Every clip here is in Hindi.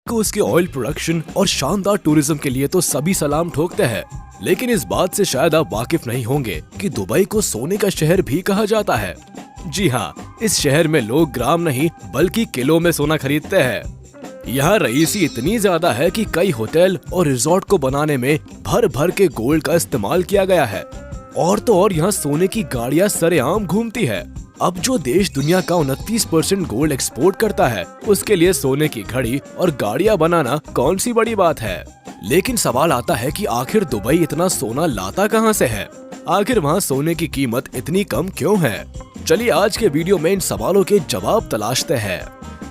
को उसके ऑयल प्रोडक्शन और शानदार टूरिज्म के लिए तो सभी सलाम ठोकते हैं, लेकिन इस बात से शायद आप वाकिफ नहीं होंगे कि दुबई को सोने का शहर भी कहा जाता है। जी हाँ, इस शहर में लोग ग्राम नहीं बल्कि किलो में सोना खरीदते हैं। यहाँ रईसी इतनी ज्यादा है कि कई होटल और रिजॉर्ट को बनाने में भर भर के गोल्ड का इस्तेमाल किया गया है। और तो और यहाँ सोने की गाड़ियाँ सरेआम घूमती है। अब जो देश दुनिया का 29% गोल्ड एक्सपोर्ट करता है, उसके लिए सोने की घड़ी और गाड़ियाँ बनाना कौन सी बड़ी बात है। लेकिन सवाल आता है कि आखिर दुबई इतना सोना लाता कहाँ से है? आखिर वहाँ सोने की कीमत इतनी कम क्यों है? चलिए आज के वीडियो में इन सवालों के जवाब तलाशते हैं।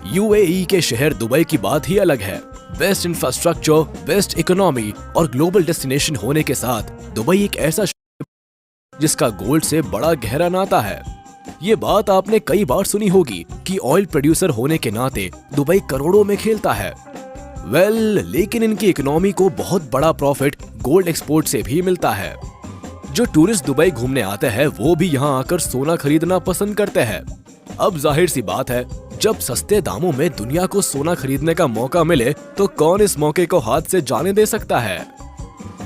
यूएई के शहर दुबई की बात ही अलग है। बेस्ट इंफ्रास्ट्रक्चर, बेस्ट इकोनॉमी और ग्लोबल डेस्टिनेशन होने के साथ दुबई एक ऐसा शहर जिसका गोल्ड से बड़ा गहरा नाता है। ये बात आपने कई बार सुनी होगी कि ऑयल प्रोड्यूसर होने के नाते दुबई करोड़ों में खेलता है। लेकिन इनकी इकोनॉमी को बहुत बड़ा प्रॉफिट गोल्ड एक्सपोर्ट से भी मिलता है। जो टूरिस्ट दुबई घूमने आते हैं वो भी यहाँ आकर सोना खरीदना पसंद करते हैं। अब जाहिर सी बात है, जब सस्ते दामों में दुनिया को सोना खरीदने का मौका मिले तो कौन इस मौके को हाथ से जाने दे सकता है।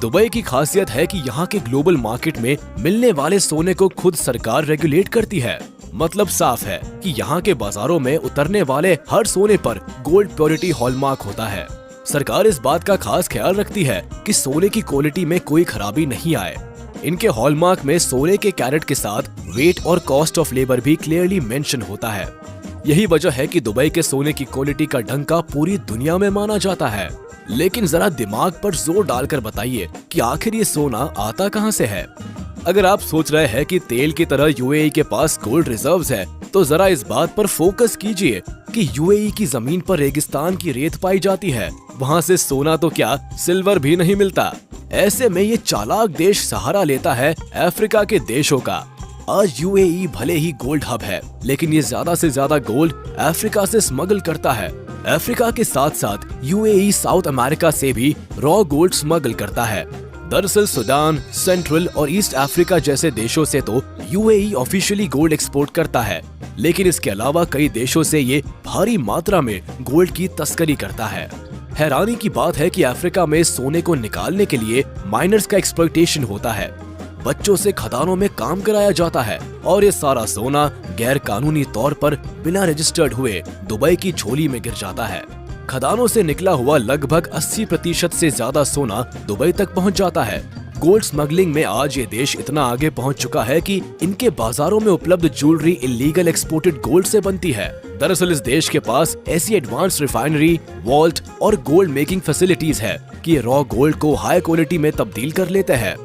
दुबई की खासियत है कि यहाँ के ग्लोबल मार्केट में मिलने वाले सोने को खुद सरकार रेगुलेट करती है। मतलब साफ है कि यहाँ के बाजारों में उतरने वाले हर सोने पर गोल्ड प्योरिटी हॉलमार्क होता है। सरकार इस बात का खास ख्याल रखती है कि सोने की क्वालिटी में कोई खराबी नहीं आए। इनके हॉलमार्क में सोने के कैरेट के साथ वेट और कॉस्ट ऑफ लेबर भी क्लियरली मेंशन होता है। यही वजह है कि दुबई के सोने की क्वालिटी का डंका पूरी दुनिया में माना जाता है। लेकिन जरा दिमाग पर जोर डालकर बताइए कि आखिर ये सोना आता कहां से है। अगर आप सोच रहे हैं कि तेल की तरह यूएई के पास गोल्ड रिजर्व्स है, तो जरा इस बात पर फोकस कीजिए कि यूएई की जमीन पर रेगिस्तान की रेत पाई जाती है। वहां से सोना तो क्या सिल्वर भी नहीं मिलता। ऐसे में ये चालाक देश सहारा लेता है अफ्रीका के देशों का। आज यूएई भले ही गोल्ड हब है, लेकिन ये ज्यादा से ज्यादा गोल्ड अफ्रीका से स्मगल करता है। अफ्रीका के साथ साथ यूएई साउथ अमेरिका से भी रॉ गोल्ड स्मगल करता है। दरअसल सुडान, सेंट्रल और ईस्ट अफ्रीका जैसे देशों से तो यूएई ऑफिशियली गोल्ड एक्सपोर्ट करता है, लेकिन इसके अलावा कई देशों से ये भारी मात्रा में गोल्ड की तस्करी करता है। हैरानी की बात है कि अफ्रीका में सोने को निकालने के लिए माइनर्स का एक्सप्लॉयटेशन होता है। बच्चों से खदानों में काम कराया जाता है और ये सारा सोना गैर कानूनी तौर पर बिना रजिस्टर्ड हुए दुबई की झोली में गिर जाता है। खदानों से निकला हुआ लगभग 80% से ज्यादा सोना दुबई तक पहुंच जाता है। गोल्ड स्मगलिंग में आज ये देश इतना आगे पहुंच चुका है कि इनके बाजारों में उपलब्ध ज्वेलरी इलीगल एक्सपोर्टेड गोल्ड से बनती है। दरअसल इस देश के पास ऐसी एडवांस रिफाइनरी, वॉल्ट और गोल्ड मेकिंग फैसिलिटीज है कि रॉ गोल्ड को हाई क्वालिटी में तब्दील कर लेते हैं।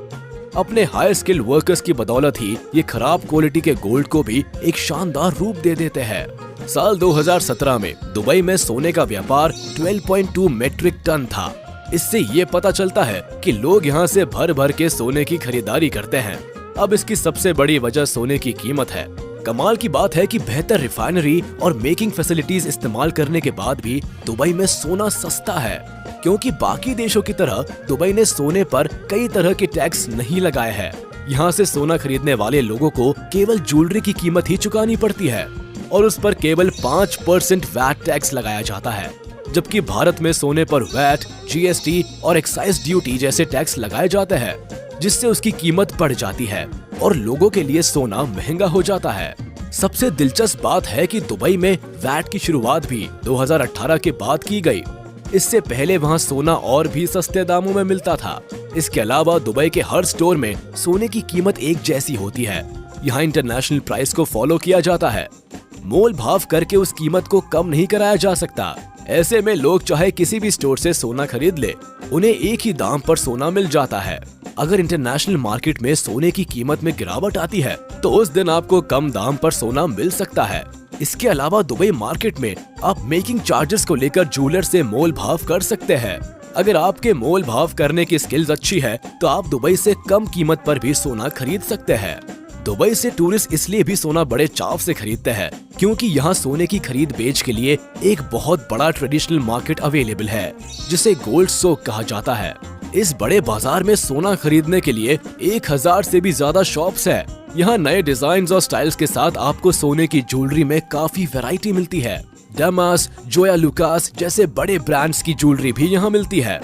अपने हाई स्किल्ड वर्कर्स की बदौलत ही ये खराब क्वालिटी के गोल्ड को भी एक शानदार रूप दे देते हैं। साल 2017 में दुबई में सोने का व्यापार 12.2 मेट्रिक टन था। इससे ये पता चलता है कि लोग यहाँ से भर भर के सोने की खरीदारी करते हैं। अब इसकी सबसे बड़ी वजह सोने की कीमत है। कमाल की बात है कि बेहतर रिफाइनरी और मेकिंग फैसिलिटीज इस्तेमाल करने के बाद भी दुबई में सोना सस्ता है, क्योंकि बाकी देशों की तरह दुबई ने सोने पर कई तरह के टैक्स नहीं लगाए हैं। यहाँ से सोना खरीदने वाले लोगों को केवल ज्वेलरी की कीमत ही चुकानी पड़ती है और उस पर केवल 5% वैट टैक्स लगाया जाता है, जबकि भारत में सोने पर वैट, जीएसटी और एक्साइज ड्यूटी जैसे टैक्स लगाए जाते हैं, जिससे उसकी कीमत बढ़ जाती है और लोगों के लिए सोना महंगा हो जाता है। सबसे दिलचस्प बात है कि दुबई में वैट की शुरुआत भी 2018 के बाद की गई। इससे पहले वहाँ सोना और भी सस्ते दामों में मिलता था। इसके अलावा दुबई के हर स्टोर में सोने की कीमत एक जैसी होती है। यहाँ इंटरनेशनल प्राइस को फॉलो किया जाता है। मोल भाव करके उस कीमत को कम नहीं कराया जा सकता। ऐसे में लोग चाहे किसी भी स्टोर से सोना खरीद ले, उन्हें एक ही दाम पर सोना मिल जाता है। अगर इंटरनेशनल मार्केट में सोने की कीमत में गिरावट आती है तो उस दिन आपको कम दाम पर सोना मिल सकता है। इसके अलावा दुबई मार्केट में आप मेकिंग चार्जेस को लेकर ज्वेलर से मोल भाव कर सकते हैं। अगर आपके मोल भाव करने की स्किल्स अच्छी है तो आप दुबई से कम कीमत पर भी सोना खरीद सकते हैं। दुबई से टूरिस्ट इसलिए भी सोना बड़े चाव से खरीदते हैं क्योंकि यहाँ सोने की खरीद बेच के लिए एक बहुत बड़ा ट्रेडिशनल मार्केट अवेलेबल है, जिसे गोल्ड सोक कहा जाता है। इस बड़े बाजार में सोना खरीदने के लिए 1000 से भी ज्यादा शॉप्स है। यहाँ नए डिजाइन और स्टाइल्स के साथ आपको सोने की ज्वेलरी में काफी वैरायटी मिलती है। डेमास, जोया लुकास जैसे बड़े ब्रांड्स की ज्वेलरी भी यहाँ मिलती है।